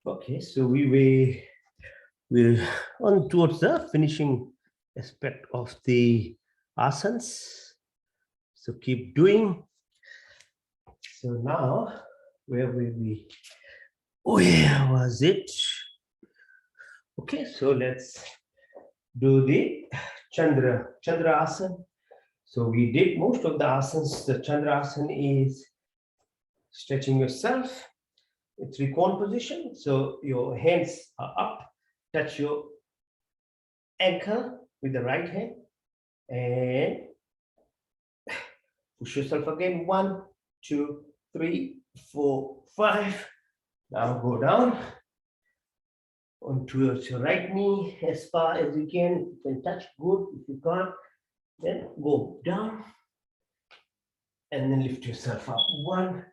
Okay, so we're on towards the finishing aspect of the asanas. So keep doing. So now, where will we? Where was it? Okay, so let's do the Chandra asana. So we did most of the asanas. The Chandra asana is stretching yourself. Trikona position. So your hands are up, touch your ankle with the right hand, and push yourself again. 1, 2, 3, 4, 5. Now go down onto your right knee as far as you can. You can touch good. If you can't, then go down and then lift yourself up. 1,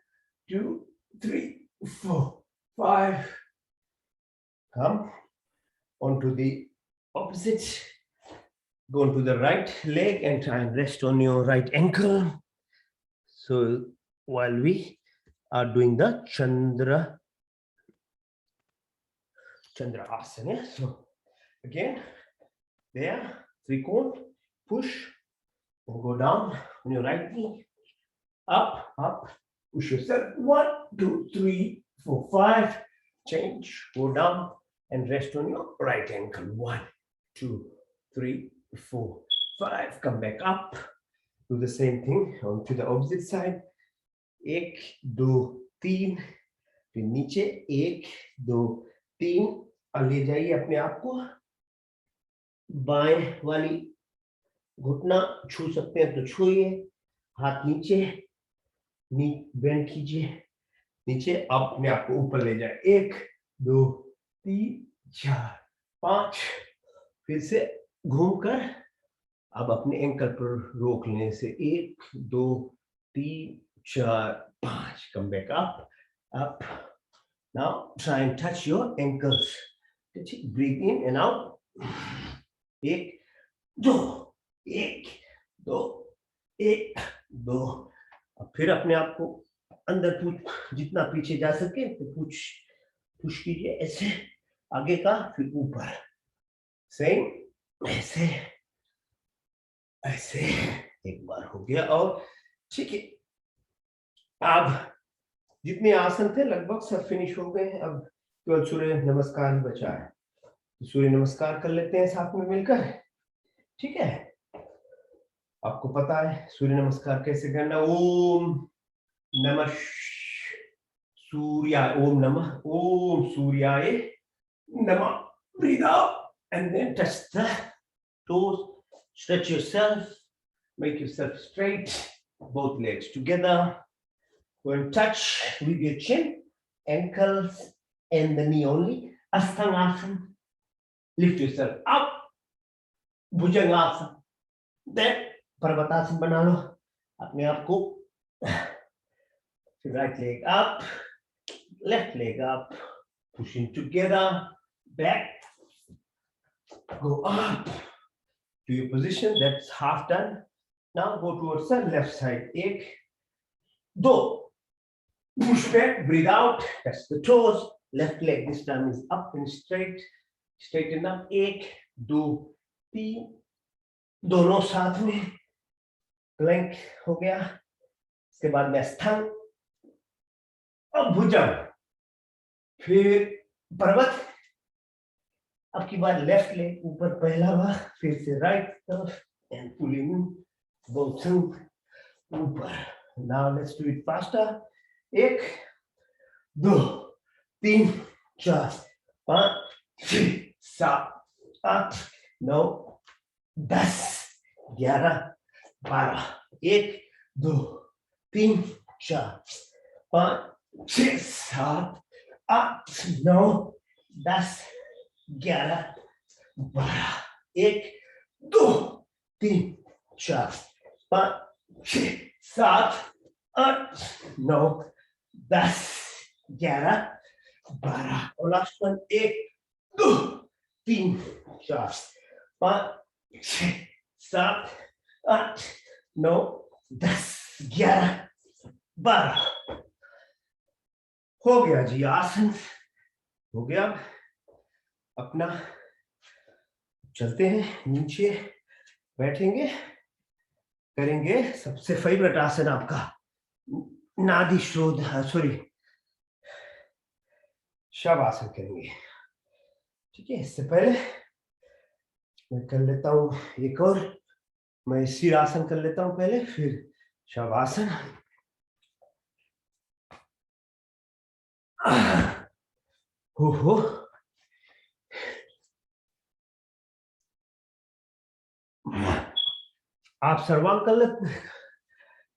2, 3, 4, 5. Come onto the opposite. Go onto the right leg and try and rest on your right ankle. So while we are doing the Chandra asana, yeah? So again, there, trikona, push, and go down on your right knee, up, push yourself. 1, 2, 3, 4, 5. Change, go down and rest on your right ankle. 1, 2, 3, 4, 5. Come back up. Do the same thing onto the opposite side. 1, 2, 3. फिर नीचे 1, 2, 3 और ले जाइए अपने आप को बाएं वाली घुटना छू सकते हैं तो छूइए, हाथ नीचे, नी बेंड कीजिए नीचे, अब अपने आप को ऊपर ले जाए। 1, 2, 3, 4, 5। फिर से घूमकर अब अपने एंकल पर रोक लेने से 1, 2, 3, 4, 5। Come back up. Now try and touch your ankles. Breathe in and out. 1, 2, 1, 2, 1, 2। अब फिर अपने आप को अंदर जितना पीछे जा सके तो पुश कीजिए ऐसे आगे का, फिर ऊपर सेम ऐसे ऐसे। एक बार हो गया और ठीक है। अब जितने आसन थे लगभग सब फिनिश हो गए हैं। अब केवल सूर्य नमस्कार ही बचा है। सूर्य नमस्कार कर लेते हैं साथ में मिलकर, ठीक है। आपको पता है सूर्य नमस्कार कैसे करना। ओम नमः सूर्याय, ओम सूर्याय नमः। Breathe out and then touch the toes. Stretch yourself, make yourself straight, both legs together. Go and touch with your chin, ankles, and the knee only. Asthangasana. Lift yourself up. Bhujangasana. Then Parvatasana बना लो अपने आप को। Right leg up, left leg up, pushing together, back, go up to your position. That's half done. Now go towards the left side. 1, 2. Push back, breathe out, touch the toes. Left leg this time is up and straight. Straighten up. 1, 2, 3. दोनों साथ में Planck हो गया। इसके बाद में स्थान, अब भुजंग, फिर पर्वत। अब की बार लेफ्ट लेग ऊपर पहला बार, फिर से राइट तरफ एंड पुलिंग बोथ ऊपर। Now let's do it faster. 1, 2, 3, 4, 5, 6, 7, 8, 9, 10, 11, 12। 1, 2, 3, 4, 5, 6, 7, 8, 9, 10, 11, 12। 1, 2, 3, 4, 5, 6, 7, 8, 9, 10, 11, 12। और लास्ट वन। 1, 2, 3, 4, 5, 6, 7, 8, 9, 10, 11, 12। हो गया जी आसन। हो गया। अपना चलते हैं नीचे, बैठेंगे, करेंगे सबसे फेवरेट आसन आपका नादि शोध, सॉरी शवासन करेंगे। ठीक है, इससे पहले मैं कर लेता हूँ एक और, मैं सिरासन कर लेता हूँ पहले, फिर शवासन। हो आप सर्वांग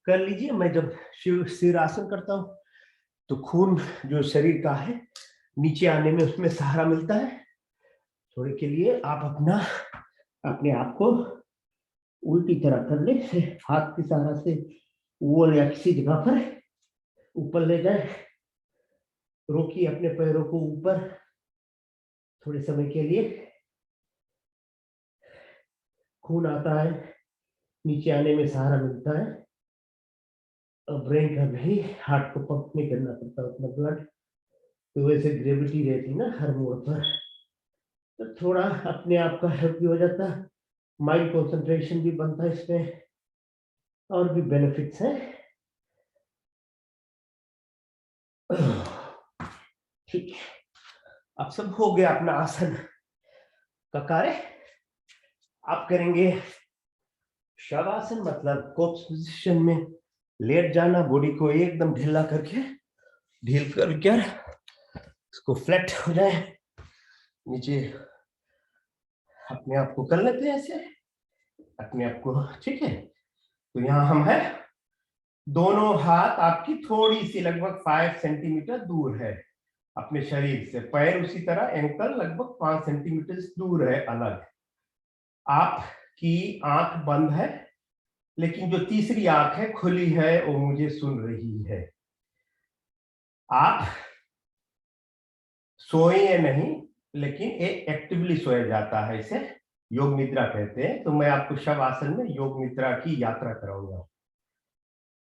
कर लीजिए। मैं जब सिरासन करता हूँ तो खून जो शरीर का है नीचे आने में उसमें सहारा मिलता है। थोड़े के लिए आप अपने आप को उल्टी तरह कर ले, हाथ के सहारा से वॉल या किसी जगह पर ऊपर ले जाए, रोकिए अपने पैरों को ऊपर थोड़े समय के लिए। खून आता है, नीचे आने में सहारा मिलता है, और ब्रेन का भी हार्ट को पंप नहीं करना पड़ता उतना ब्लड, तो वैसे ग्रेविटी रहती ना हर मोड़ पर, तो थोड़ा अपने आप का हेल्प भी हो जाता है, माइंड कंसंट्रेशन भी बनता है इसमें, और भी बेनिफिट्स हैं। ठीक, अब सब हो गया अपना आसन का कार्य। आप करेंगे शवासन, मतलब कोर्प्स पोजीशन में लेट जाना, बॉडी को एकदम ढीला करके, ढील कर इसको फ्लैट हो जाए नीचे, अपने आप को कर लेते हैं ऐसे अपने आप को। ठीक है, तो यहाँ हम है, दोनों हाथ आपकी थोड़ी सी लगभग 5 सेंटीमीटर दूर है अपने शरीर से, पैर उसी तरह, एंकल लगभग 5 सेंटीमीटर दूर है अलग। आपकी आंख बंद है, लेकिन जो तीसरी आंख है खुली है, वो मुझे सुन रही है। आप सोए या नहीं, लेकिन एक एक्टिवली सोया जाता है, इसे योग निद्रा कहते हैं। तो मैं आपको शवासन में योग निद्रा की यात्रा कराऊंगा।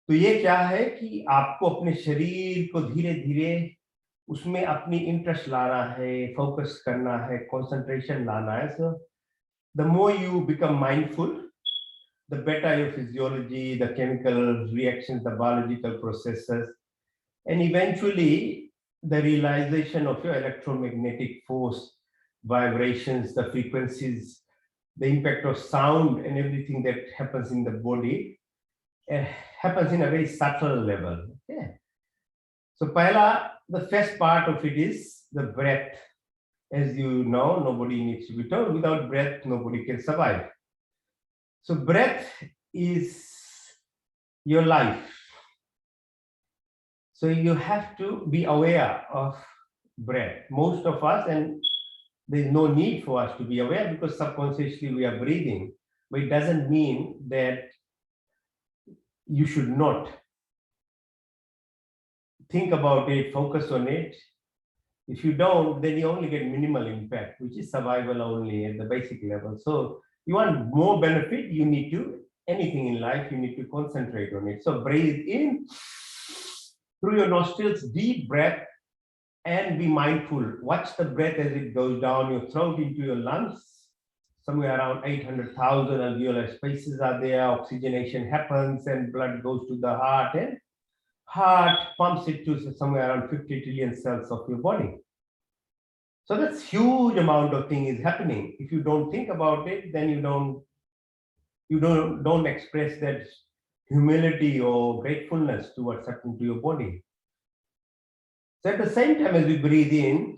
तो ये क्या है कि आपको अपने शरीर को धीरे धीरे उसमें अपनी इंटरेस्ट लाना है, फोकस करना है, कंसंट्रेशन लाना है। So the more you become mindful, the better your physiology, the chemical reactions, the biological processes, and eventually the realization of your electromagnetic force, vibrations, the frequencies, the impact of sound, and everything that happens in the body happens in a very subtle level. Okay. So, the first part of it is the breath. As you know, nobody needs to be told, without breath, nobody can survive. So breath is your life. So you have to be aware of breath. Most of us, and there's no need for us to be aware because subconsciously we are breathing, but it doesn't mean that you should not think about it, focus on it. If you don't, then you only get minimal impact, which is survival only at the basic level. So you want more benefit, you need to, anything in life, you need to concentrate on it. So breathe in through your nostrils, deep breath, and be mindful. Watch the breath as it goes down your throat into your lungs. Somewhere around 800,000 alveolar spaces are there. Oxygenation happens and blood goes to the heart, and heart pumps it to somewhere around 50 trillion cells of your body. So that's huge amount of thing is happening. If you don't think about it, then you don't express that humility or gratefulness to what's happening to your body. So at the same time as we breathe in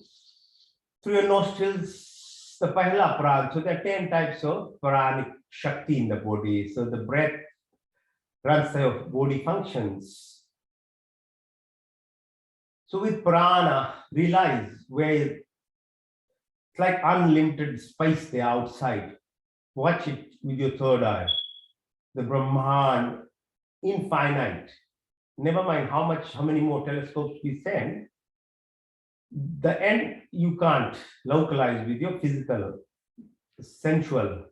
through your nostrils, the pahla pran. So there are 10 types of pranic shakti in the body. So the breath runs the body functions. So with prana, realize where it's like unlimited space there outside. Watch it with your third eye. The Brahman, infinite. Never mind how many more telescopes we send. The end you can't localize with your physical, sensual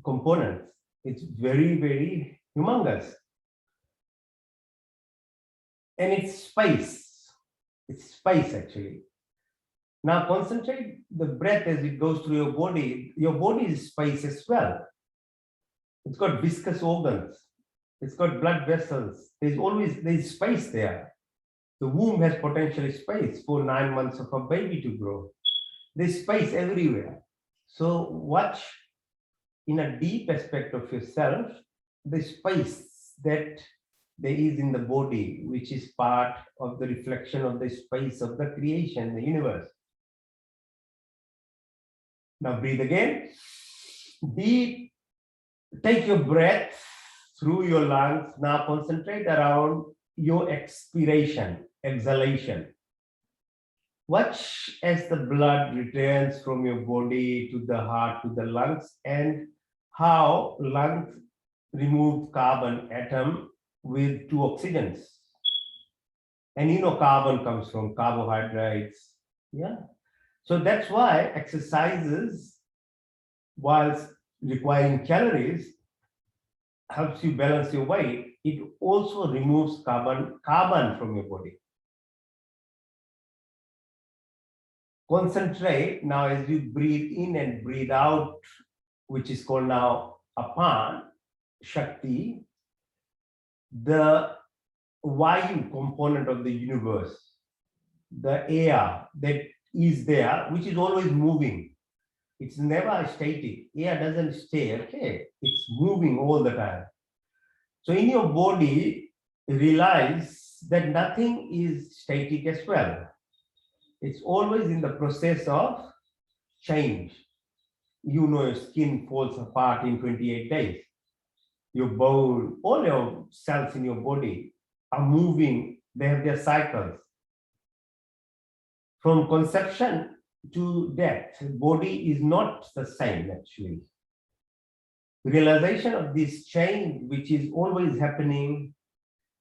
components. It's very, very humongous. And it's space. It's space actually. Now concentrate the breath as it goes through your body. Your body is space as well. It's got viscous organs. It's got blood vessels. There's space there. The womb has potential space for 9 months of a baby to grow. There's space everywhere. So watch in a deep aspect of yourself, the space that there is in the body, which is part of the reflection of the space of the creation, the universe. Now breathe again. Deep. Take your breath through your lungs. Now concentrate around your expiration, exhalation. Watch as the blood returns from your body to the heart, to the lungs, and how lungs remove carbon atom with 2 oxygens. And you know carbon comes from carbohydrates. Yeah. So that's why exercises, whilst requiring calories, helps you balance your weight. It also removes carbon from your body. Concentrate now as you breathe in and breathe out, which is called now Apan Shakti, the Vayu component of the universe, the air that is there, which is always moving. It's never static. Air doesn't stay, okay? It's moving all the time. So in your body, realize that nothing is static as well. It's always in the process of change. You know, your skin falls apart in 28 days. Your bone, all your cells in your body are moving. They have their cycles. From conception to death, body is not the same actually. Realization of this change, which is always happening,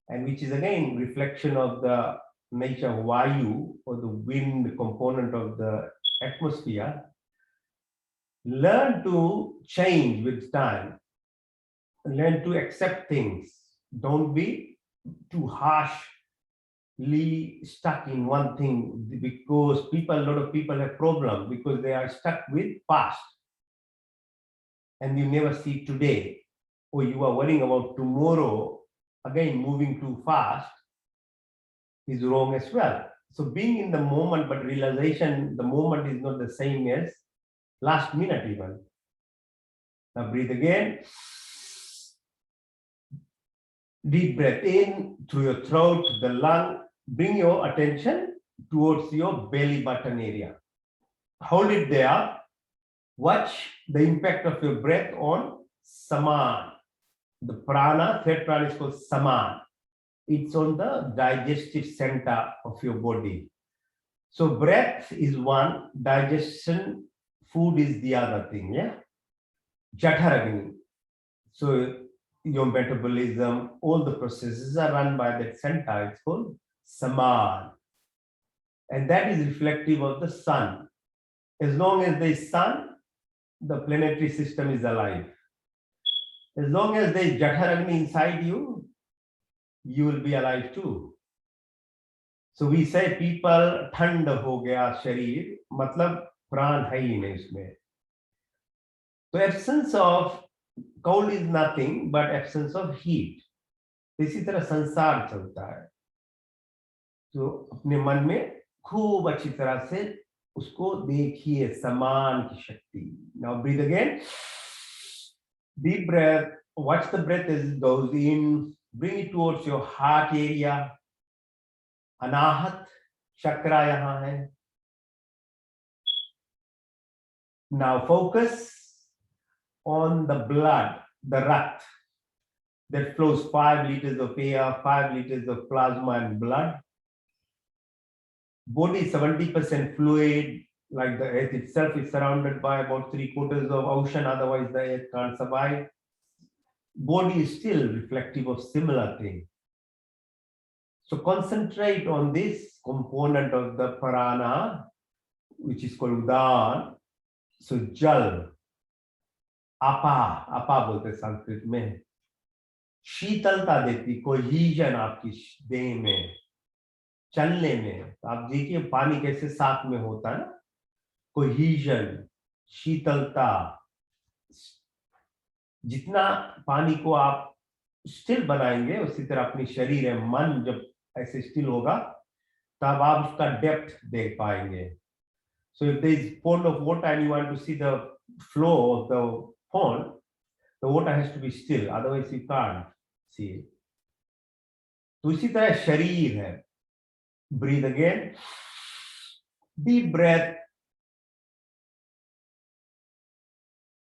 and which is again reflection of the nature of Vayu, or the wind component of the atmosphere. Learn to change with time. Learn to accept things. Don't be too harshly stuck in one thing, because a lot of people have problems because they are stuck with past. And you never see today, or you are worrying about tomorrow. Again, moving too fast is wrong as well. So being in the moment, but realization the moment is not the same as last minute even. Now breathe again. Deep breath in through your throat, the lung. Bring your attention towards your belly button area. Hold it there. Watch the impact of your breath on Saman. The prana, third prana is called Saman. It's on the digestive center of your body. So breath is one, digestion, food is the other thing, yeah? Jaఠaragni. So your metabolism, all the processes are run by that center. It's called Saman. And that is reflective of the sun. As long as there is sun, the planetary system is alive. As long as there is Jaఠaragni inside you, you will be alive too. So we say people ठंड हो गया शरीर, मतलब प्राण है ही नहीं इसमें. So absence of cold is nothing but absence of heat. इसी तरह संसार चलता है. तो अपने मन में खूब अच्छी तरह से उसको देखिए, समान की शक्ति. Now breathe again. Deep breath. Watch the breath as it goes in. Bring it towards your heart area. Anahat chakra yahan hai. Now focus on the blood, the Rakt, that flows 5 liters of air, 5 liters of plasma and blood. Body 70% fluid, like the earth itself is surrounded by about 3/4 of ocean, otherwise the earth can't survive. Body is still reflective of similar thing. So concentrate on this component of the prana, which is called Udan. So Jal, apa bolte Sanskrit में, शीतलता देती, cohesion आपकी देह में. चलने में। तो आप देखिए पानी कैसे साथ में होता है ना, कोहीजन, शीतलता। जितना पानी को आप स्टिल बनाएंगे उसी तरह अपनी शरीर है, मन जब ऐसे स्टिल होगा तब आप उसका डेप्थ देख पाएंगे। So if there is pond of water and you want to see the flow of the pond, the water has to be still, otherwise you can't see it. तो इसी तरह शरीर है। Breathe again, deep breath,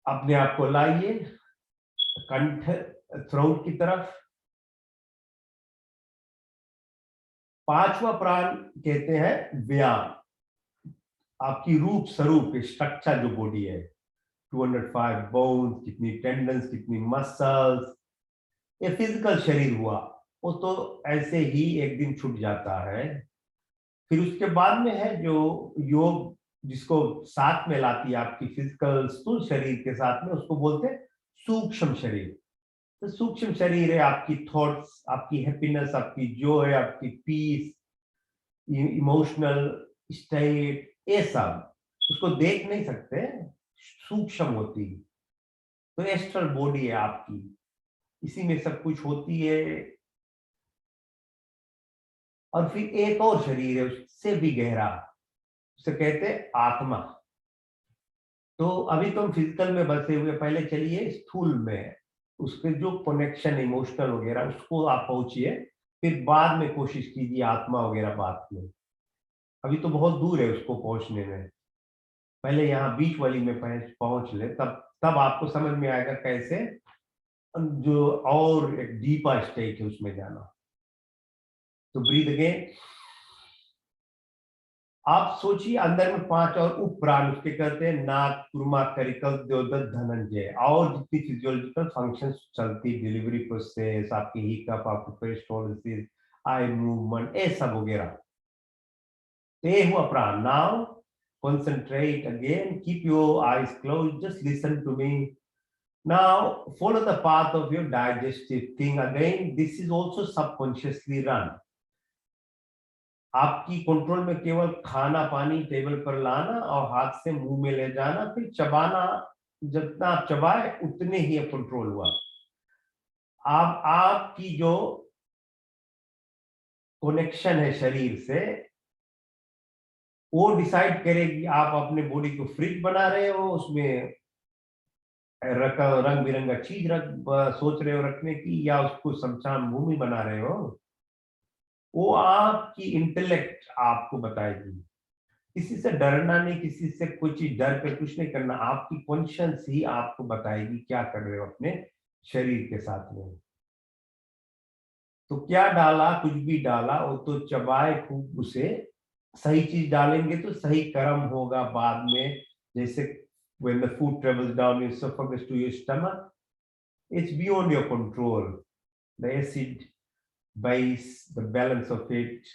अपने आप को लाइए कंठ, थ्रोट की तरफ। पांचवा प्राण कहते हैं व्यायाम। आपकी रूप स्वरूप स्ट्रक्चर जो बॉडी है, 205 बोन्स, कितनी टेंडन्स, कितनी मसल्स, ये फिजिकल शरीर हुआ। वो तो ऐसे ही एक दिन छूट जाता है। फिर उसके बाद में है जो योग, जिसको साथ में लाती है आपकी फिजिकल स्थूल शरीर के साथ में, उसको बोलते हैं सूक्ष्म शरीर। तो सूक्ष्म शरीर है आपकी थॉट्स, आपकी हैप्पीनेस, आपकी जॉय, आपकी पीस, इमोशनल स्टेट, ये सब उसको देख नहीं सकते, सूक्ष्म होती। तो एस्ट्रल बॉडी है आपकी, इसी में सब कुछ होती है। और फिर एक और शरीर है उससे भी गहरा, उसे कहते हैं आत्मा। तो अभी तो हम फिजिकल में बसे हुए, पहले चलिए स्थूल में, उसके जो कनेक्शन इमोशनल वगैरह उसको आप पहुंचिए, फिर बाद में कोशिश कीजिए आत्मा वगैरह बात में। अभी तो बहुत दूर है उसको पहुंचने में, पहले यहाँ बीच वाली में पहुंच ले, तब तब आपको समझ में आएगा कैसे जो और एक डीपा स्टेट है उसमें जाना। तो ब्रीथ अगेन। आप सोचिए अंदर में 5 और उप प्राण उसके कहते हैं नाक, कुर्मा, करिकल, द्योदक, धनंजय। और जितनी फिजियोलॉजिकल फंक्शंस चलती, डिलीवरी प्रोसेस, आपकी हिकअप, आपकी पेरिस्टोलिसिस, आई मूवमेंट, ये सब वगैरह, ये हुआ प्राण। Now concentrate again, keep your eyes closed, just listen to me. Now follow the path of your digestive thing. Again, this is also subconsciously run. आपकी कंट्रोल में केवल खाना पानी टेबल पर लाना और हाथ से मुंह में ले जाना, फिर चबाना, जितना आप चबाए उतने ही कंट्रोल हुआ। आप आपकी जो कनेक्शन है शरीर से, वो डिसाइड करेगी आप अपने बॉडी को फ्रिज बना रहे हो, उसमें रंग बिरंगा चीज सोच रहे हो रखने की, या उसको शमशान भूमि बना रहे हो। वो आपकी इंटेलेक्ट आपको बताएगी। किसी से डरना नहीं, किसी से कुछ डर कर कुछ नहीं करना, आपकी कॉन्शियस ही आपको बताएगी क्या कर रहे हो अपने शरीर के साथ में। तो क्या डाला, कुछ भी डाला, वो तो चबाए खूब, उसे सही चीज डालेंगे तो सही कर्म होगा बाद में। जैसे when the food travels down your esophagus to your stomach, it's beyond your control. The acid base, the balance of it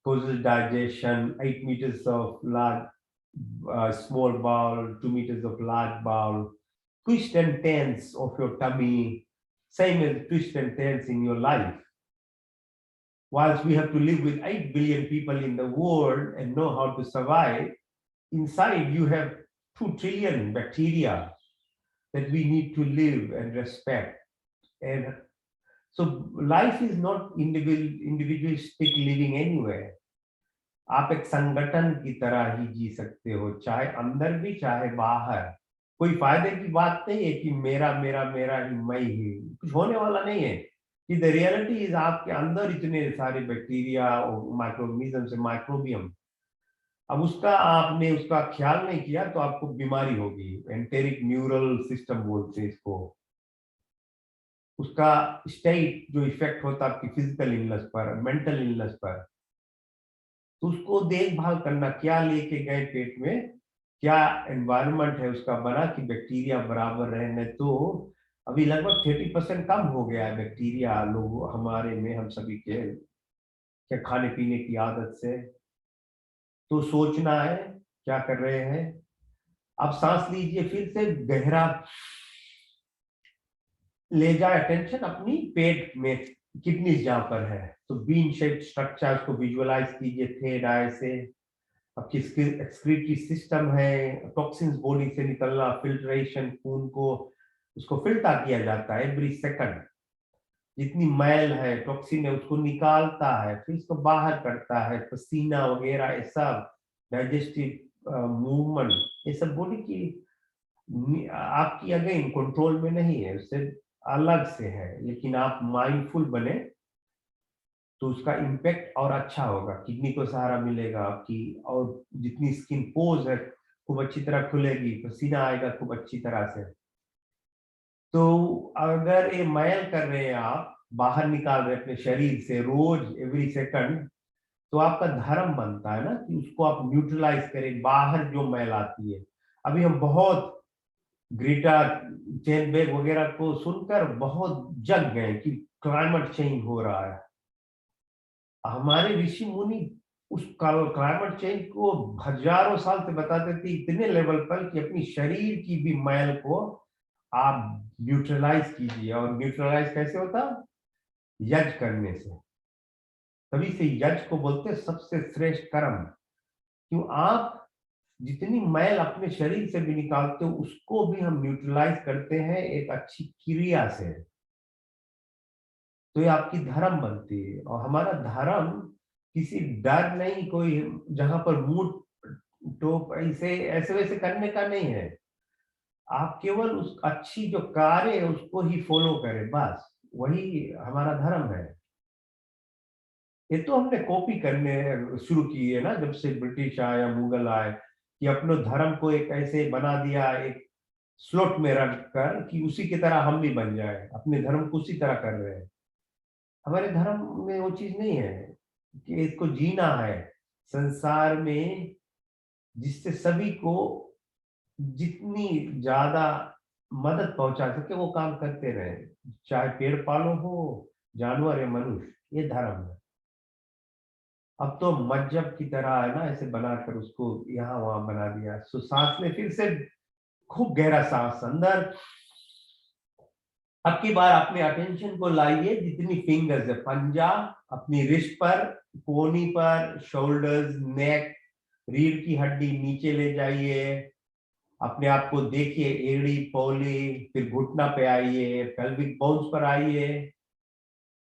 causes digestion. 8 meters of large small bowel, 2 meters of large bowel, twist and turns of your tummy, same as twist and turns in your life. Whilst we have to live with 8 billion people in the world and know how to survive, inside you have 2 trillion bacteria that we need to live and respect. And so life is not individualistic living anywhere. आप एक संगठन की तरह ही जी सकते हो, चाहे अंदर भी चाहे बाहर। कोई फायदे की बात नहीं है कि मेरा मेरा मेरा ही, मैं ही, कुछ होने वाला नहीं है। कि द रियलिटी इज आपके अंदर इतने सारे बैक्टीरिया और माइक्रोऑर्गेनिज्म से माइक्रोबियम, अब उसका आपने उसका ख्याल नहीं किया तो आपको बीमारी होगी। एंटेरिक न्यूरल सिस्टम बोलते हैं इसको। उसका स्टेट जो इफेक्ट होता है आपकी फिजिकल इलनेस पर, मेंटल इलनेस पर, तो उसको देखभाल करना, क्या लेके गए पेट में, क्या एनवायरनमेंट है उसका बना कि बैक्टीरिया बराबर रहने। तो अभी लगभग 30% कम हो गया है बैक्टीरिया लोग हमारे में, हम सभी के क्या खाने पीने की आदत से। तो सोचना है क्या कर रहे हैं। अब सांस लीजिए, फिर से गहरा ले जाए अटेंशन अपनी पेट में, किडनीज जहाँ पर है, तो बीन शेप स्ट्रक्चर को विजुअलाइज कीजिए थर्ड आई से। आपकी एक्सक्रीटरी सिस्टम है, टॉक्सिन्स बॉडी से निकलना, फिल्ट्रेशन, खून को उसको फिल्टर किया जाता है एवरी सेकंड। जितनी मैल है, टॉक्सिन है, उसको निकालता है, फिर उसको बाहर करता है, पसीना वगैरह ये सब, डाइजेस्टिव मूवमेंट, ये सब बॉडी की आपकी अगेन कंट्रोल में नहीं है, उससे अलग से है। लेकिन आप माइंडफुल बने तो उसका इम्पैक्ट और अच्छा होगा, किडनी को सहारा मिलेगा आपकी, और जितनी स्किन पोज है खूब अच्छी तरह खुलेगी, पसीना आएगा खूब अच्छी तरह से। तो अगर ये मैल कर रहे हैं आप, बाहर निकाल रहे अपने शरीर से रोज एवरी सेकंड, तो आपका धर्म बनता है ना कि उसको आप न्यूट्रलाइज करें, बाहर जो मैल आती है। अभी हम बहुत ग्रीटा थनबर्ग वगैरह को सुनकर बहुत जग गए कि क्लाइमेट चेंज हो रहा है। हमारे ऋषि मुनि उस क्लाइमेट चेंज को हजारों साल से बताते थे, इतने लेवल पर कि अपनी शरीर की भी मैल को आप न्यूट्रलाइज कीजिए। और न्यूट्रलाइज कैसे होता? यज्ञ करने से। तभी से यज्ञ को बोलते हैं सबसे श्रेष्ठ कर्म। क्यों? आप जितनी मैल अपने शरीर से भी निकालते हो, उसको भी हम न्यूट्रलाइज करते हैं एक अच्छी क्रिया से। तो ये आपकी धर्म बनती है। और हमारा धर्म किसी डर नहीं, कोई जहां पर मूड तो ऐसे ऐसे वैसे करने का नहीं है। आप केवल उस अच्छी जो कार्य है उसको ही फॉलो करें, बस वही हमारा धर्म है। ये तो हमने कॉपी करने शुरू की है ना, जब से ब्रिटिश आया, मुगल आए, कि अपने धर्म को एक ऐसे बना दिया, एक स्लोट में रख कर कि उसी की तरह हम भी बन जाए, अपने धर्म को उसी तरह कर रहे हैं। हमारे धर्म में वो चीज नहीं है कि इसको जीना है संसार में, जिससे सभी को जितनी ज्यादा मदद पहुंचा सके वो काम करते रहे, चाहे पेड़ पालो हो, जानवर या मनुष्य, ये धर्म है। अब तो मजहब की तरह है ना, ऐसे बनाकर उसको यहाँ वहां बना दिया। सो सांस में फिर से खूब गहरा सांस अंदर। अब की बार अपने अटेंशन को लाइए जितनी फिंगर्स है, पंजा अपनी रिस्ट पर, कोहनी पर, शोल्डर्स, नेक, रीढ़ की हड्डी नीचे ले जाइए। अपने आप को देखिए, एड़ी, पौली, फिर घुटना पे आइए, पेल्विक बोन्स पर आइए,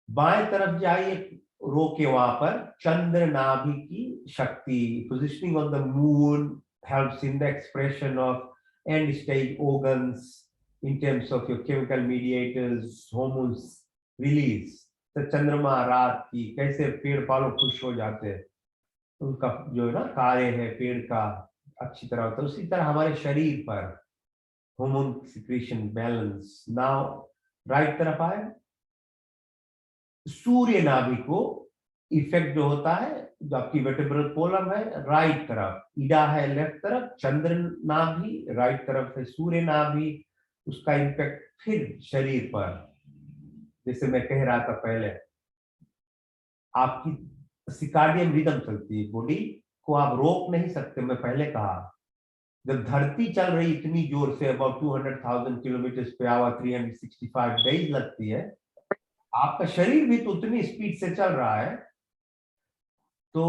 बाएं तरफ जाइए, रोके वहां पर। चंद्र नाभि की शक्ति, positioning on the moon helps in the expression of and stage organs in terms of your chemical mediators, hormones release। तो चंद्रमा रात की कैसे पेड़ पालो खुश हो जाते हैं, उनका जो है ना कार्य है पेड़ का अच्छी तरह होता है, उसी तरह हमारे शरीर पर hormone secretion balance. Now right तरफ आए, सूर्य नाभि को इफेक्ट जो होता है, जो आपकी वर्टेब्रल कॉलम है राइट तरफ, ईडा है लेफ्ट तरफ, चंद्र नाभि राइट तरफ है, सूर्य नाभि, उसका इम्पैक्ट फिर शरीर पर। जैसे मैं कह रहा था पहले, आपकी सिकार्डियन रिदम चलती है, बॉडी को आप रोक नहीं सकते। मैं पहले कहा, जब धरती चल रही इतनी जोर से, अबाउट 200,000 किलोमीटर पे आवर, 365 डेज लगती है, आपका शरीर भी तो उतनी स्पीड से चल रहा है। तो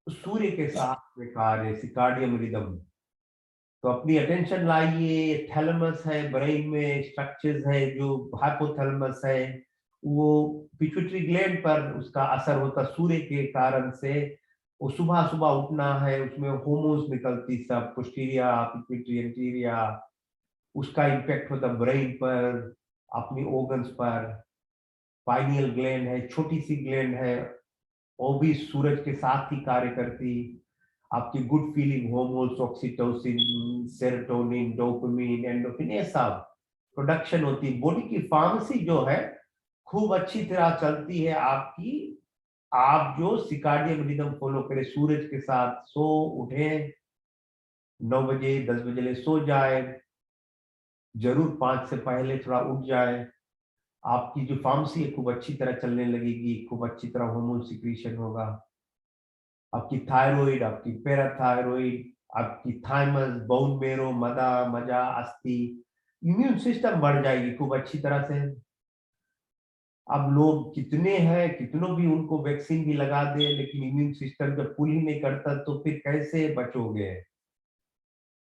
सूर्य के साथ में कार्य सिकार्डियम रिदम। तो अपनी अटेंशन लाइए, थैलेमस है ब्रेन में, स्ट्रक्चर्स है जो हाइपोथैलेमस है, वो पिट्यूटरी ग्लैंड पर उसका असर होता सूर्य के कारण से। वो सुबह सुबह उठना है, उसमें हार्मोन्स निकलती सब, पोस्टीरिया, पिट्यूटरी, एंटीरिया, उसका इम्पैक्ट होता ब्रेन पर, अपनी ऑर्गन्स पर। पाइनियल ग्लैंड है, छोटी सी ग्लैंड है, वो भी सूरज के साथ ही कार्य करती। आपकी good feeling hormones, oxytocin, serotonin, dopamine, endorphin, ये सब प्रोडक्शन होती है। बॉडी की फार्मेसी जो है खूब अच्छी तरह चलती है आपकी। आप जो सिकार्डियन रिदम फॉलो करें, सूरज के साथ सो उठे, 9 बजे 10 बजे सो जाए, जरूर 5 से पहले थोड़ा उठ जाए। आपकी जो फार्मेसी है खूब अच्छी तरह चलने लगेगी, खूब अच्छी तरह हार्मोन सिक्रीशन होगा। आपकी थायराइड, आपकी पैराथायराइड, आपकी थाइमस, बोन मेरो, मदा, मजा, अस्थि, इम्यून सिस्टम बढ़ जाएगी खूब अच्छी तरह से। अब लोग कितने हैं, कितनों भी उनको वैक्सीन भी लगा दे, लेकिन इम्यून सिस्टम जब पुल ही नहीं करता तो फिर कैसे बचोगे?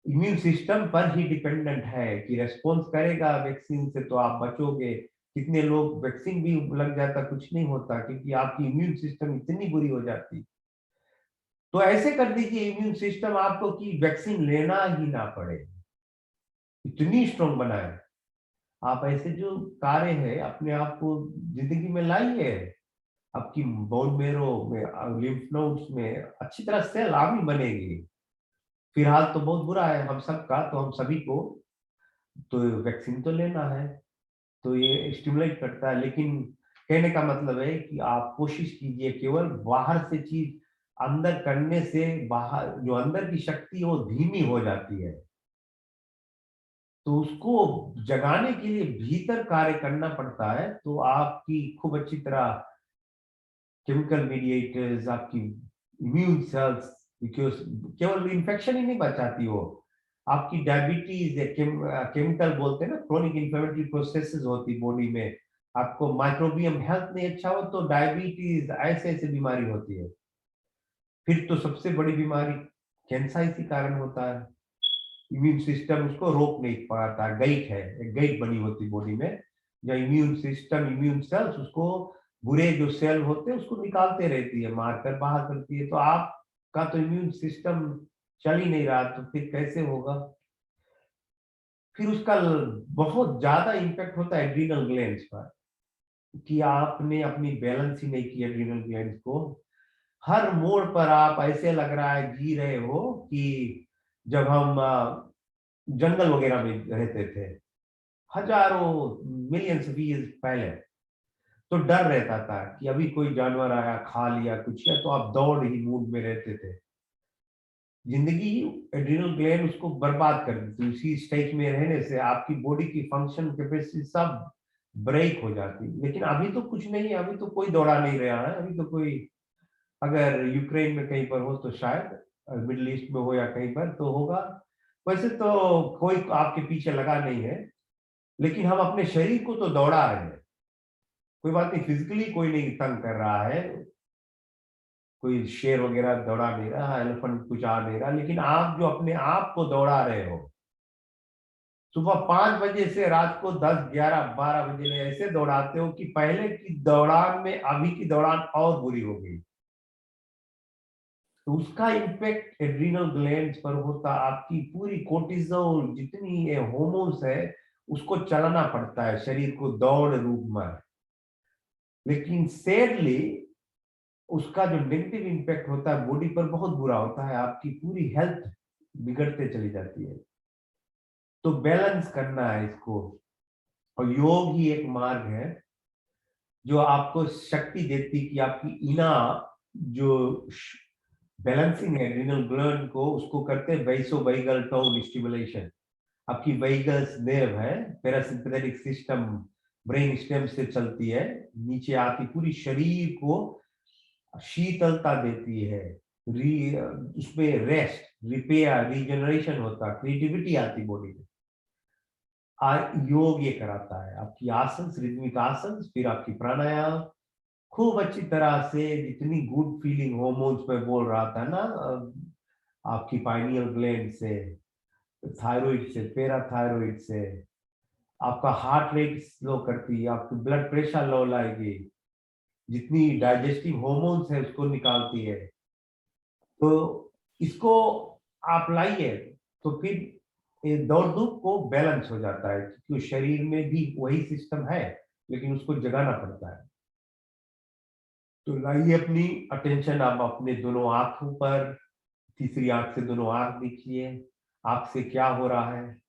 इम्यून सिस्टम पर ही डिपेंडेंट है कि रेस्पॉन्स करेगा वैक्सीन से तो आप बचोगे। कितने लोग वैक्सीन भी लग जाता कुछ नहीं होता, क्योंकि आपकी इम्यून सिस्टम इतनी बुरी हो जाती। तो ऐसे कर दीजिए इम्यून सिस्टम आपको कि वैक्सीन लेना ही ना पड़े, इतनी स्ट्रांग बनाए। आप ऐसे जो कार्य है अपने आप को जिंदगी में लाइए। आपकी बोन मेरो में, लिम्फ नोड्स में अच्छी तरह सेल आर्मी बनेगी। फिलहाल तो बहुत बुरा है हम सबका, तो हम सभी को तो वैक्सीन तो लेना है। तो ये स्टिमुलेट करता है, लेकिन कहने का मतलब है कि आप कोशिश कीजिए केवल बाहर से चीज अंदर करने से, बाहर जो अंदर की शक्ति है वो धीमी हो जाती है। तो उसको जगाने के लिए भीतर कार्य करना पड़ता है। तो आपकी खूब अच्छी तरह केमिकल मीडिएटर्स, आपकी इम्यून सेल्स, बिकॉज केवल इन्फेक्शन ही नहीं बचाती हो, आपकी डायबिटीज केमिकल बोलते हैं ना, क्रोनिक इन्फ्लेमेटरी प्रोसेसेस होती बॉडी में। आपको माइक्रोबियम हेल्थ नहीं अच्छा हो तो डायबिटीज, ऐसे ऐसे बीमारी होती है। फिर तो सबसे बड़ी बीमारी कैंसर इसी कारण होता है। इम्यून सिस्टम उसको रोक नहीं पाता, गैट है, एक गैट बनी होती बॉडी में, या इम्यून सिस्टम, इम्यून सेल्स उसको, बुरे जो सेल होते हैं उसको निकालते रहती है, मारकर बाहर करती है। तो आपका तो इम्यून सिस्टम चल ही नहीं रहा, तो फिर कैसे होगा? फिर उसका बहुत ज्यादा इम्पैक्ट होता है एड्रीनल ग्लैंड्स पर, कि आपने अपनी बैलेंस ही नहीं की एड्रीनल ग्लैंड्स को। हर मोड़ पर आप ऐसे लग रहा है जी रहे हो कि जब हम जंगल वगैरह में रहते थे हजारों मिलियंस ऑफ ईयर्स पहले, तो डर रहता था कि अभी कोई जानवर आया खा लिया कुछ, या तो आप दौड़ ही मूड में रहते थे। जिंदगी, एड्रिनल ग्लैंड उसको बर्बाद कर देती। उसी स्टेज में रहने से आपकी बॉडी की फंक्शन कैपेसिटी सब ब्रेक हो जाती। लेकिन अभी तो कुछ नहीं है, अभी तो कोई दौड़ा नहीं रहा है। अभी तो कोई, अगर यूक्रेन में कहीं पर हो तो शायद, मिडिल ईस्ट में हो या कहीं पर तो होगा। वैसे तो कोई आपके पीछे लगा नहीं है, लेकिन हम अपने शरीर को तो दौड़ा रहे हैं। कोई बात नहीं, फिजिकली कोई नहीं तंग कर रहा है, कोई शेर वगैरह दौड़ा नहीं रहा, एलिफेंट कुछ आ नहीं रहा, लेकिन आप जो अपने आप को दौड़ा रहे हो, सुबह 5 बजे से रात को 10, 11, 12 बजे में ऐसे दौड़ाते हो कि पहले की दौड़ान में अभी की दौड़ान और बुरी हो गई। तो उसका इम्पैक्ट एड्रिनल ग्लैंड्स पर होता। आपकी पूरी कोर्टिजोल जितनी ये हॉर्मोन्स है उसको चलाना पड़ता है शरीर को दौड़ रूप में। लेकिन सैडली उसका जो नेगेटिव इम्पैक्ट होता है बॉडी पर बहुत बुरा होता है, आपकी पूरी हेल्थ बिगड़ते चली जाती है। तो बैलेंस करना है इसको, और योग ही एक मार्ग है जो आपको शक्ति देती कि आपकी इना जो बैलेंसिंग है एड्रिनल ग्लैंड को, उसको करते हैं वैसो वेगल टोन स्टिमुलेशन। आपकी वेगस नर्व है, पैरासिम्पैथेटिक सिस्टम ब्रेन स्टेम से चलती है, नीचे आपकी पूरी शरीर को शीतलता देती है। उसमें रेस्ट, रिपेयर, रीजनरेशन होता, क्रिएटिविटी आती बॉडी में। योग ये कराता है आपकी आसन, रिदमिक आसन, फिर आपकी प्राणायाम खूब अच्छी तरह से। जितनी गुड फीलिंग हॉर्मोन्स में बोल रहा था ना, आपकी पाइनियल ग्लैंड से, थायराइड से, पैराथायराइड से, आपका हार्ट रेट स्लो करती है, आपकी ब्लड प्रेशर लो लाएगी, जितनी डाइजेस्टिव हॉर्मोन्स है उसको निकालती है। तो इसको आप लाइए, तो फिर ये दौड़ धूप को बैलेंस हो जाता है, क्योंकि शरीर में भी वही सिस्टम है, लेकिन उसको जगाना पड़ता है। तो लाइए अपनी अटेंशन आप अपने दोनों आंखों पर, तीसरी आंख से दोनों आंख देखिए। आंख से क्या हो रहा है,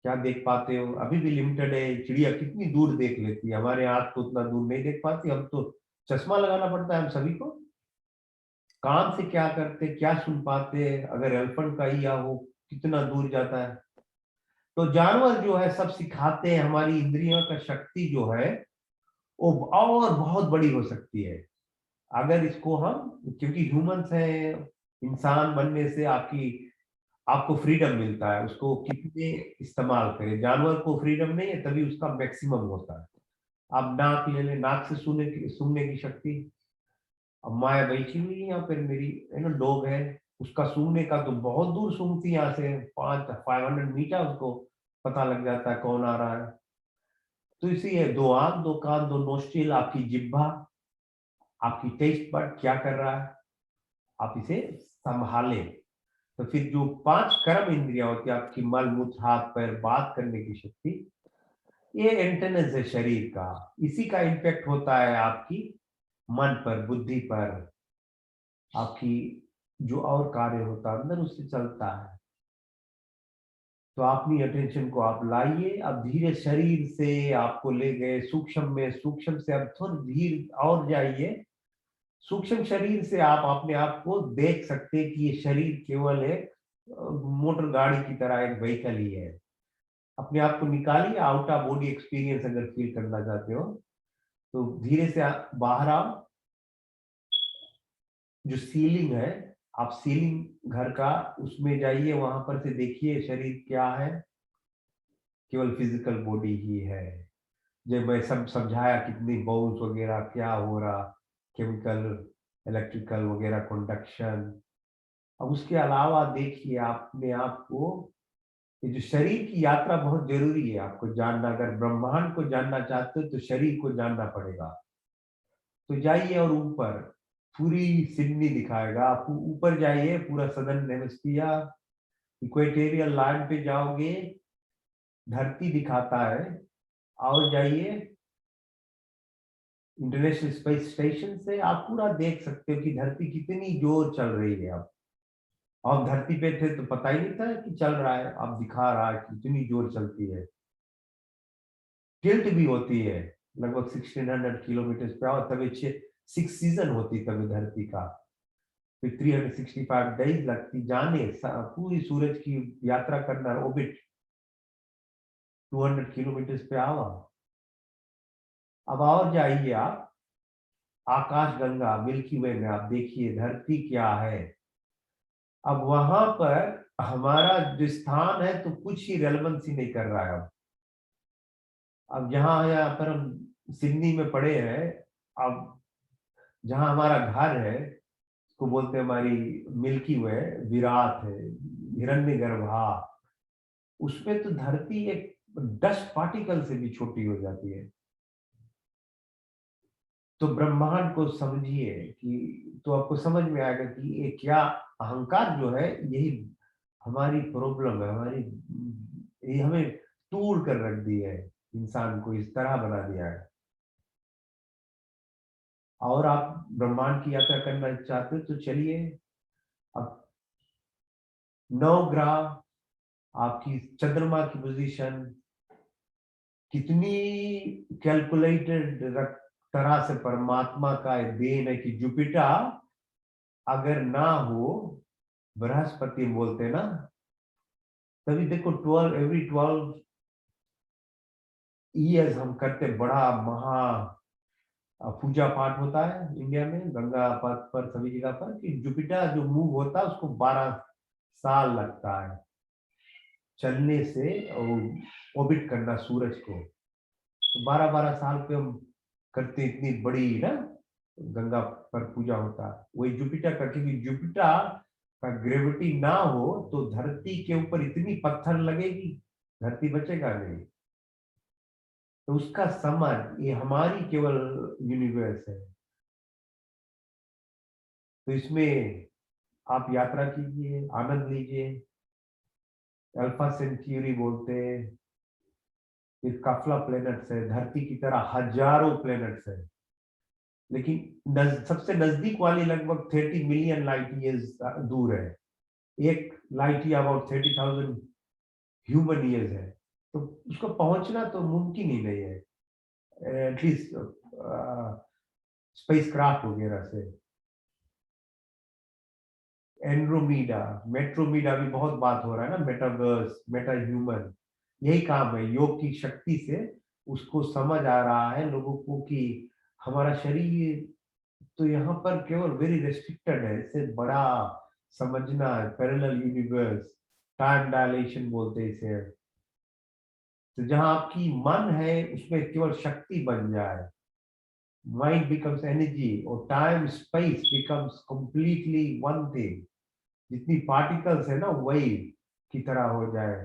क्या देख पाते हो? अभी भी लिमिटेड है। चिड़िया कितनी दूर देख लेती है, हमारे आंख तो उतना दूर नहीं देख पाती। हम तो चश्मा लगाना पड़ता है हम सभी को। कान से क्या करते, क्या सुन पाते? अगर एलिफेंट का ही या वो कितना दूर जाता है। तो जानवर जो है सब सिखाते हैं। हमारी इंद्रियों का शक्ति जो है वो और बहुत बड़ी हो सकती है अगर इसको हम, क्योंकि ह्यूमंस है, इंसान बनने से आपको फ्रीडम मिलता है, उसको कितने इस्तेमाल करें। जानवर को फ्रीडम नहीं है, तभी उसका मैक्सिमम होता है। आप नाक ले लें, नाक से सूंघने की शक्ति। अब माया बैठी हुई है यहाँ पर, मेरी है ना डॉग है, उसका सूंघने का तो बहुत दूर सूंघती है, यहाँ से 500 मीटर उसको पता लग जाता है कौन आ रहा है। तो इसी है, 2 आंख, 2 कान, 2 नोस्ट्रिल, आपकी जिह्वा, आपकी टेस्ट बड क्या कर रहा है, आप इसे संभालें। तो फिर जो 5 कर्म इंद्रियां होती है, आपकी मल मूत्र हाथ पैर, बात करने की शक्ति, ये एंटेनेस है शरीर का। इसी का इम्पैक्ट होता है आपकी मन पर, बुद्धि पर, आपकी जो और कार्य होता है अंदर उससे चलता है। तो अपनी अटेंशन को आप लाइए। अब धीरे शरीर से आपको ले गए सूक्ष्म में, सूक्ष्म से अब थोड़ी धीरे और जाइए। सूक्ष्म शरीर से आप अपने आप को देख सकते हैं कि ये शरीर केवल एक मोटर गाड़ी की तरह एक व्हीकल ही है। अपने आप को निकालिए, आउट ऑफ बॉडी एक्सपीरियंस अगर फील करना चाहते हो तो धीरे से बाहर आओ। जो सीलिंग है, आप सीलिंग घर का उसमें जाइए, वहां पर से देखिए शरीर क्या है, केवल फिजिकल बॉडी ही है। जब मैं सब समझाया कितनी बाउंस वगैरह क्या हो रहा, केमिकल, इलेक्ट्रिकल वगैरह, कंडक्शन। अब उसके अलावा देखिए अपने आप को, ये जो शरीर की यात्रा बहुत जरूरी है आपको जानना। अगर ब्रह्मांड को जानना चाहते हो तो शरीर को जानना पड़ेगा। तो जाइए और ऊपर पूरी सिडनी दिखाएगा, आप ऊपर जाइए, पूरा सदर्न हेमिस्फीयर, इक्वेटोरियल लाइन पे जाओगे, धरती दिखाता है। और जाइए इंटरनेशनल स्पेस स्टेशन से, आप पूरा देख सकते हो कि धरती कितनी जोर चल रही है। अब आप धरती पे थे तो पता ही नहीं था कि चल रहा है, अब दिखा रहा है कि कितनी जोर चलती है। टिल्ट भी होती है लगभग 1600 किलोमीटर पे आवर, तभी 6 सीजन होती तभी धरती का। फिर 365 डेज लगती जाने पूरी सूरज की यात्रा करना, ऑर्बिट 200 किलोमीटर पे आवर। अब और जाइए आप आकाश गंगा मिल्की वे में, आप देखिए धरती क्या है। अब वहां पर हमारा जो स्थान है तो कुछ ही रेलेवेंस ही नहीं कर रहा है। अब यहाँ पर हम सिडनी में पड़े हैं, अब जहाँ हमारा घर है उसको बोलते हैं हमारी मिल्की वे, विराट है, हिरण्यगर्भा। उसमें तो धरती एक डस्ट पार्टिकल से भी छोटी हो जाती है। तो ब्रह्मांड को समझिए कि तो आपको समझ में आएगा कि ये क्या अहंकार जो है, यही हमारी प्रॉब्लम है। हमारी ये हमें टूर कर रख दी है, इंसान को इस तरह बना दिया है। और आप ब्रह्मांड की यात्रा करना चाहते हो तो चलिए। अब 9 ग्रह, आपकी चंद्रमा की पोजीशन कितनी कैलकुलेटेड तरह से परमात्मा का देन है कि जुपिटर अगर ना हो, बृहस्पति बोलते हैं ना, तभी देखो 12 हम करते बड़ा महा पूजा पाठ होता है इंडिया में, गंगा पथ पर सभी जगह पर, कि जुपिटर जो मूव होता है उसको 12 साल लगता है चलने से, और ऑर्बिट करना सूरज को। तो 12-12 साल पे हम करते, इतनी बड़ी ना गंगा पर पूजा होता है। वही जुपिटर का, क्योंकि जुपिटर का ग्रेविटी ना हो तो धरती के ऊपर इतनी पत्थर लगेगी, धरती बचेगा नहीं। तो उसका समझ, ये हमारी केवल यूनिवर्स है। तो इसमें आप यात्रा कीजिए, आनंद लीजिए। अल्फा सेंचुरी बोलते हैं, ये काफला प्लैनेट्स है, धरती की तरह हजारों प्लैनेट्स है, लेकिन सबसे नजदीक वाली लगभग 30 मिलियन लाइट ईयर्स दूर है। एक light year about 30,000 human ears है। तो उसको पहुंचना तो मुमकिन ही नहीं है, एटलीस्ट स्पेस क्राफ्ट वगैरह से। एंड्रोमीडा, मेट्रोमीडा भी बहुत बात हो रहा है ना, मेटावर्स, मेटा ह्यूमन, यही काम है योग की शक्ति से। उसको समझ आ रहा है लोगों को कि हमारा शरीर तो यहाँ पर केवल वेरी रेस्ट्रिक्टेड है, इससे बड़ा समझना है पैरेलल यूनिवर्स, टाइम डायलेशन बोलते हैं इसे। तो जहां आपकी मन है उसमें केवल शक्ति बन जाए, माइंड बिकम्स एनर्जी और time space becomes completely one thing. जितनी पार्टिकल्स है ना वही की तरह हो जाए,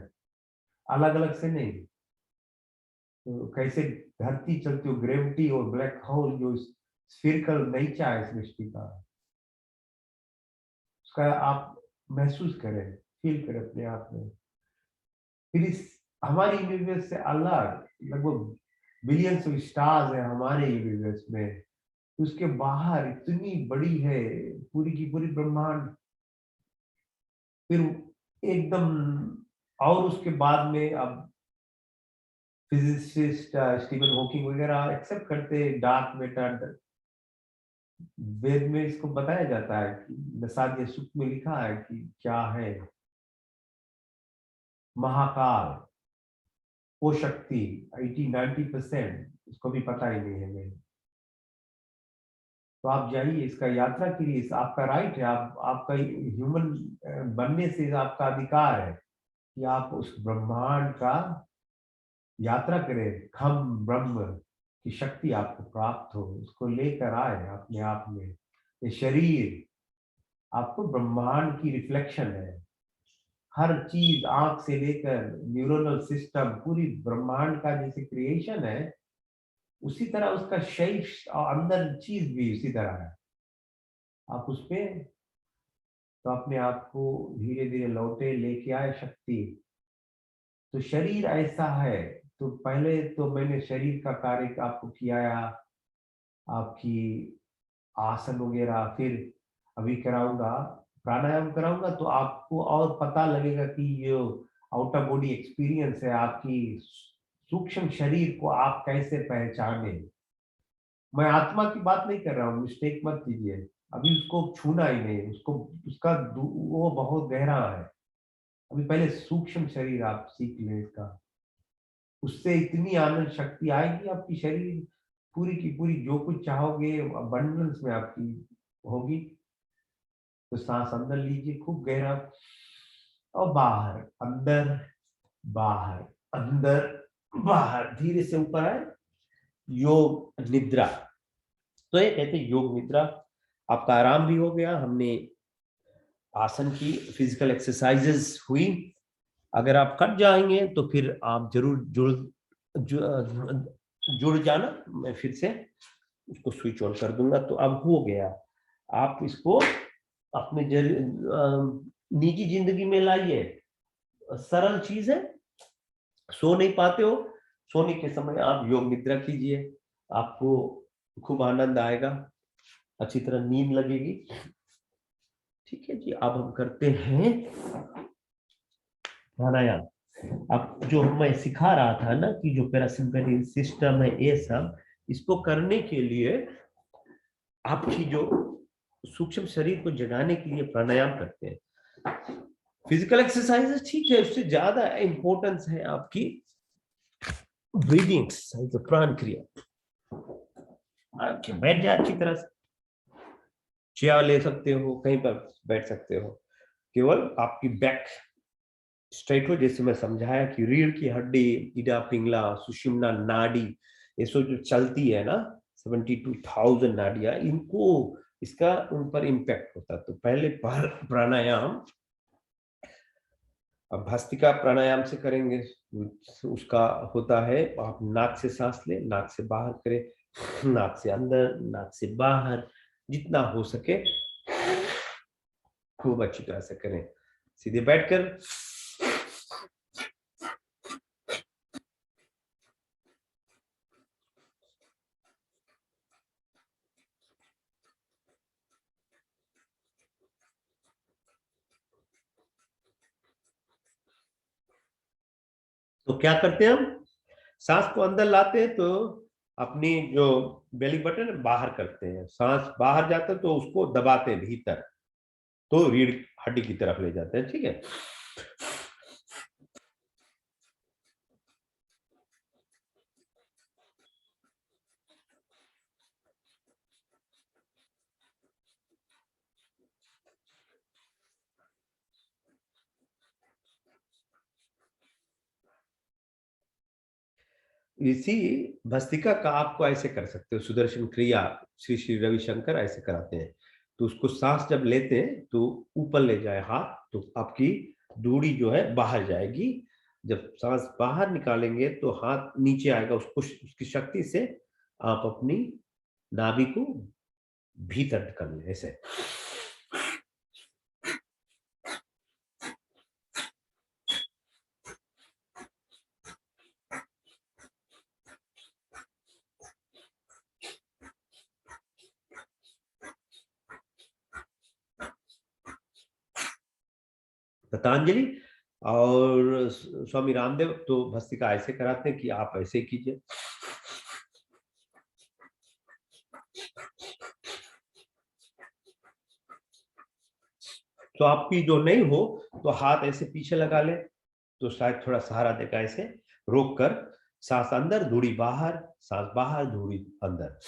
अलग अलग से नहीं। तो कैसे धरती चलती हो, ग्रेविटी और ब्लैक होल जो स्फीरिकल नेचर है सृष्टि का, उसका आप महसूस करें, फील करें अपने आप में। फिर इस हमारी यूनिवर्स से अलग लगभग बिलियंस ऑफ स्टार्स है हमारे यूनिवर्स में, उसके बाहर इतनी बड़ी है पूरी की पूरी ब्रह्मांड। फिर एकदम, और उसके बाद में अब फिजिसिस्ट स्टीफन हॉकिंग वगैरह एक्सेप्ट करते हैं डार्क मैटर। वेद में इसको बताया जाता है कि नसाद्य सुख में लिखा है कि क्या है महाकाल, वो शक्ति 80-90% उसको भी पता ही नहीं है हमें। तो आप जाइए, इसका यात्रा कीजिए, आपका राइट है, आप आपका ह्यूमन बनने से आपका अधिकार है कि आप उस ब्रह्मांड का यात्रा करें, खम ब्रह्म की शक्ति आपको प्राप्त हो, उसको लेकर आए अपने आप में। ये शरीर आपको ब्रह्मांड की रिफ्लेक्शन है, हर चीज आंख से लेकर न्यूरोनल सिस्टम पूरी ब्रह्मांड का जैसे क्रिएशन है, उसी तरह उसका शेष और अंदर चीज भी उसी तरह है। आप उस पे तो अपने आप को धीरे धीरे लौटे, लेके आए शक्ति। तो शरीर ऐसा है, तो पहले तो मैंने शरीर का कार्य आपको किया, आपकी आसन वगैरह, फिर अभी कराऊंगा प्राणायाम कराऊंगा, तो आपको और पता लगेगा कि ये आउटर बॉडी एक्सपीरियंस है, आपकी सूक्ष्म शरीर को आप कैसे पहचाने। मैं आत्मा की बात नहीं कर रहा हूँ, मिस्टेक मत कीजिए, अभी उसको छूना ही नहीं, उसको उसका वो बहुत गहरा है। अभी पहले सूक्ष्म शरीर आप सीख लें इसका, उससे इतनी आनंद शक्ति आएगी, आपकी शरीर पूरी की पूरी जो कुछ चाहोगे अबंडेंस में आपकी होगी। तो सांस अंदर लीजिए खूब गहरा, और बाहर, अंदर बाहर, अंदर बाहर, धीरे से ऊपर आए। योग निद्रा, तो ये कहते हैं योग निद्रा। आपका आराम भी हो गया, हमने आसन की फिजिकल एक्सरसाइजेस हुई। अगर आप कट जाएंगे तो फिर आप जरूर जुड़ जाना, मैं फिर से उसको स्विच ऑन कर दूंगा। तो अब हो गया, आप इसको अपने निजी जिंदगी में लाइए। सरल चीज है, सो नहीं पाते हो, सोने के समय आप योग निद्रा कीजिए, आपको खूब आनंद आएगा, अच्छी तरह नींद लगेगी। ठीक है जी, अब हम करते हैं प्राणायाम। अब जो मैं सिखा रहा था ना कि जो पैरासिम्पैथिक सिस्टम है ये सब, इसको करने के लिए आपकी जो सूक्ष्म शरीर को जगाने के लिए प्राणायाम करते हैं। फिजिकल एक्सरसाइज ठीक है, उससे ज्यादा इंपॉर्टेंस है आपकी ब्रीदिंग एक्सरसाइज, प्राण क्रिया। बैठ जाए अच्छी तरह से, चेयर ले सकते हो, कहीं पर बैठ सकते हो, केवल आपकी बैक स्ट्रेट हो, जैसे मैं समझाया कि रीढ़ की हड्डी, इडा पिंगला, सुषुम्ना नाड़ी, ये सब जो चलती है ना, 72,000 नाड़ियां, इनको इसका उन पर इम्पैक्ट होता है। तो पहले प्राणायाम अब भस्त्रिका प्राणायाम से करेंगे। उसका होता है, आप नाक से सांस लें, नाक से बाहर करें, नाक से अंदर, नाक से बाहर, जितना हो सके खूब अच्छी तरह से करें। सीधे बैठकर तो क्या करते हैं हम, सांस को अंदर लाते हैं तो अपनी जो बेली बटन है बाहर करते हैं, सांस बाहर जाता है तो उसको दबाते हैं भीतर, तो रीढ़ हड्डी की तरफ ले जाते हैं। ठीक है, इसी भस्त्रिका का आपको ऐसे कर सकते हो, सुदर्शन क्रिया श्री श्री रविशंकर ऐसे कराते हैं। तो उसको सांस जब लेते हैं तो ऊपर ले जाए हाथ, तो आपकी दूरी जो है बाहर जाएगी। जब सांस बाहर निकालेंगे तो हाथ नीचे आएगा, उसको उसकी शक्ति से आप अपनी नाभि को भीतर कर लें ऐसे। पतंजलि और स्वामी रामदेव तो भस्त्रिका ऐसे कराते हैं कि आप ऐसे कीजिए। तो आपकी जो नहीं हो तो हाथ ऐसे पीछे लगा ले, तो शायद थोड़ा सहारा देगा। ऐसे रोक कर सांस अंदर, धूड़ी बाहर, सांस बाहर, धूड़ी अंदर।